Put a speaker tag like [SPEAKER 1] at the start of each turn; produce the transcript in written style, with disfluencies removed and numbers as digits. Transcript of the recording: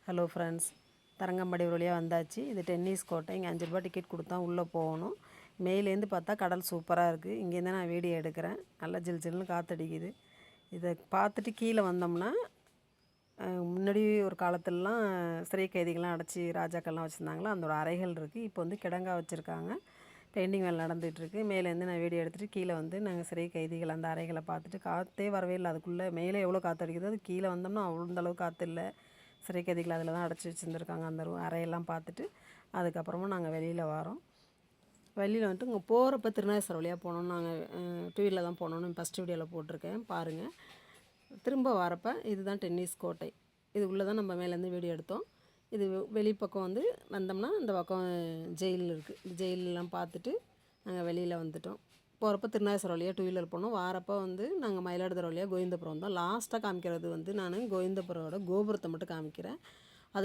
[SPEAKER 1] Hello friends, Tharangambadi வழியாக வந்தாச்சு. இது டென்னிஸ் கோட்டை. இங்கே 5 ரூபா டிக்கெட் கொடுத்தா உள்ளே போகணும். மேலேருந்து பார்த்தா கடல் சூப்பராக இருக்குது. இங்கேருந்து நான் வீடியோ எடுக்கிறேன். நல்லா ஜில் ஜில்னு காற்றடிக்குது. இதை பார்த்துட்டு கீழே வந்தோம்னா, முன்னாடி ஒரு காலத்துலலாம் சிறை கைதிகள்லாம் அடைச்சி ராஜாக்கள்லாம் வச்சுருந்தாங்களோ அந்த ஒரு அறைகள் இருக்குது. இப்போ வந்து கிடங்கா வச்சுருக்காங்க. பெயிண்டிங் வேலை நடந்துகிட்ருக்கு. மேலேருந்து நான் வீடியோ எடுத்துகிட்டு கீழே வந்து நாங்கள் சிறை கைதிகள் அந்த அறைகளை பார்த்துட்டு காற்றே வரவே இல்லை. அதுக்குள்ளே மேலே எவ்வளோ காற்று அடிக்குது, அது கீழே வந்தோம்னா அவ்வளோ காற்று இல்லை. சிறை கைதிகள் அதில் தான் அடைச்சி வச்சுருந்துருக்காங்க. அந்த அறையெல்லாம் பார்த்துட்டு அதுக்கப்புறமா நாங்கள் வெளியில் வரோம். வெளியில் வந்துட்டு இங்கே போகிறப்ப திருநாகேஸ்வரம் வழியாக போகணுன்னு நாங்கள் டூ வீலரில் தான் போகணுன்னு ஃபஸ்ட்டு வீடியோவில் போட்டிருக்கேன் பாருங்கள். திரும்ப வரப்போ இதுதான் டென்னிஸ் கோட்டை. இது உள்ளே தான் நம்ம மேலேருந்து வீடியோ எடுத்தோம். இது வெளிப்பக்கம் வந்து வந்தோம்னா இந்த பக்கம் ஜெயில் இருக்குது. ஜெயிலெலாம் பார்த்துட்டு நாங்கள் வெளியில் வந்துட்டோம். போகிறப்ப திருநாகேஸ்வரம் வழியாக டூ வீலர் போனோம். வாரப்போ வந்து நாங்கள் மயிலாடுதுறை வழியாக கோவிந்தபுரம் வந்தோம். லாஸ்ட்டாக காமிக்கிறது வந்து நான் கோவிந்தபுரோட கோபுரத்தை மட்டும் காமிக்கிறேன்.